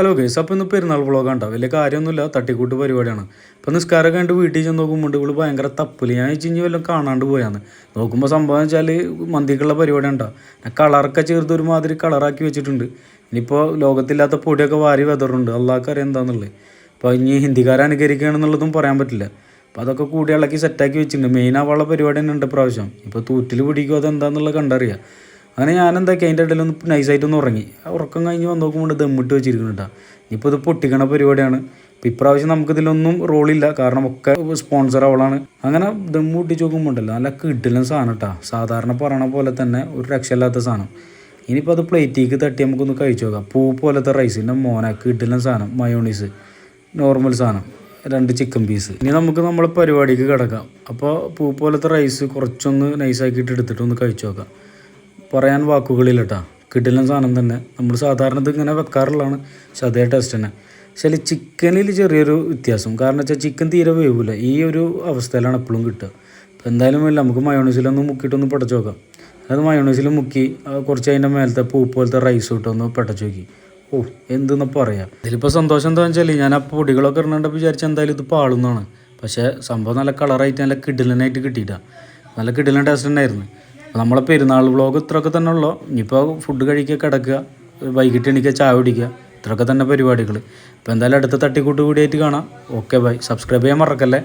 Hello guys, അപ്പോൾ ഇന്ന് പെരുന്നാൾ വ്ളോഗാണ് കേട്ടോ. വലിയ കാര്യമൊന്നുമില്ല, തട്ടിക്കൂട്ട് പരിപാടിയാണ്. ഇപ്പോൾ നിസ്കാരം കണ്ട് വീട്ടിൽ ചെന്ന് നോക്കുമ്പോൾ ഇവള് ഭയങ്കര തപ്പില്. ഞാൻ ഇനി വല്ലതും കാണാണ്ട് പോയാന്ന് നോക്കുമ്പോൾ സംഭവം വെച്ചാൽ മന്തിക്കുള്ള പരിപാടിയാണ് കേട്ടോ. ഞാൻ കളറൊക്കെ ചേർത്ത് ഒരുമാതിരി കളറാക്കി വെച്ചിട്ടുണ്ട്. ഇനിയിപ്പോൾ ലോകത്തില്ലാത്ത പൊടിയൊക്കെ വാരി വെതറുണ്ട്, അള്ളാഹ്ക്ക് അറിയാം എന്താണെന്നുള്ളത്. അപ്പോൾ ഇനി ഹിന്ദിക്കാരെ അനുകരിക്കുകയാണെന്നുള്ളതും പറയാൻ പറ്റില്ല. അപ്പോൾ അതൊക്കെ കൂടി ഇളക്കി സെറ്റാക്കി വെച്ചിട്ടുണ്ട്. മെയിൻ ആവാനുള്ള പരിപാടി തന്നെ ഉണ്ട് പ്രാവശ്യം. ഇപ്പോൾ തൂറ്റിൽ പിടിക്കുമോ അതെന്താണെന്നുള്ളത് കണ്ടറിയാം. അങ്ങനെ ഞാനെന്താക്കി അതിൻ്റെ ഇടയിലൊന്ന് നൈസായിട്ടൊന്ന് ഉറങ്ങി. ഉറക്കം കഴിഞ്ഞ് വന്ന് നോക്കുമ്പോൾ ദമ്മിട്ട് വെച്ചിരിക്കുന്നു കേട്ടോ. ഇപ്പോൾ ഇത് പൊട്ടിക്കണ പരിപാടിയാണ്. ഇപ്പോൾ ഇപ്രാവശ്യം നമുക്കിതിലൊന്നും റോളില്ല, കാരണം ഒക്കെ സ്പോൺസർ അവളാണ്. അങ്ങനെ ദമ്മ് പൊട്ടിച്ച് നോക്കുമ്പോൾ ഉണ്ടല്ലോ നല്ല കിടിലൻ സാധനം കേട്ടോ. സാധാരണ പറയണ പോലെ തന്നെ ഒരു രക്ഷയില്ലാത്ത സാധനം. ഇനിയിപ്പോൾ അത് പ്ലേറ്റിലേക്ക് തട്ടി നമുക്കൊന്ന് കഴിച്ചു നോക്കാം. പൂ പോലത്തെ റൈസിൻ്റെ മോനെ കിടിലൻ സാധനം. മയോണീസ് നോർമൽ സാധനം, 2 ചിക്കൻ പീസ്. ഇനി നമുക്ക് നമ്മളെ പരിപാടിക്ക് കിടക്കാം. അപ്പോൾ പൂ പോലത്തെ റൈസ് കുറച്ചൊന്ന് നൈസാക്കിയിട്ട് എടുത്തിട്ട് ഒന്ന് കഴിച്ചു നോക്കാം. പറയാൻ വാക്കുകളില്ല കേട്ടോ. കിടിലൻ സാധനം തന്നെ. നമ്മൾ സാധാരണ ഇത് ഇങ്ങനെ വെക്കാറുള്ളതാണ്, പക്ഷെ അതേ ടേസ്റ്റ് തന്നെ. പക്ഷേ ചിക്കനിൽ ചെറിയൊരു വ്യത്യാസം. കാരണം വെച്ചാൽ ചിക്കൻ തീരെ വേവില്ല. ഈ ഒരു അവസ്ഥയിലാണ് എപ്പോഴും കിട്ടുക. അപ്പോൾ എന്തായാലും ഇല്ല, നമുക്ക് മയോണീസിലൊന്ന് മുക്കിയിട്ടൊന്ന് പടച്ചു നോക്കാം. അത് മയോണീസിൽ മുക്കി കുറച്ച് അതിൻ്റെ മേലത്തെ പൂ പോലത്തെ റൈസ് ഇട്ടൊന്ന് പടച്ചു നോക്കി. ഓ, എന്തെന്ന് പറയാം. ഇതിലിപ്പോൾ സന്തോഷം എന്താണെന്ന് വെച്ചാൽ ഞാൻ ആ പൊടികളൊക്കെ ഇടേണ്ടപ്പോൾ വിചാരിച്ചാൽ എന്തായാലും ഇത് പാളുന്നതാണ്. പക്ഷേ സംഭവം നല്ല കളറായിട്ട് നല്ല കിടിലനായിട്ട് കിട്ടിയിട്ടാണ്. നല്ല കിടിലൻ ടേസ്റ്റ് ഉണ്ടായിരുന്നു. നമ്മളെ പെരുന്നാൾ വ്ളോഗ് ഇത്രയൊക്കെ തന്നെ ഉള്ളൂ. ഇനിയിപ്പോൾ ഫുഡ് കഴിക്കുക, കിടക്കുക, വൈകിട്ട് എണീക്കുക, ചായ കുടിക്കുക, ഇത്രയൊക്കെ തന്നെ പരിപാടികൾ. അപ്പോൾ എന്തായാലും അടുത്ത തട്ടിക്കൂട്ട് കൂടിയായിട്ട് കാണാം. Okay bye. സബ്സ്ക്രൈബ് ചെയ്യാൻ മറക്കല്ലേ.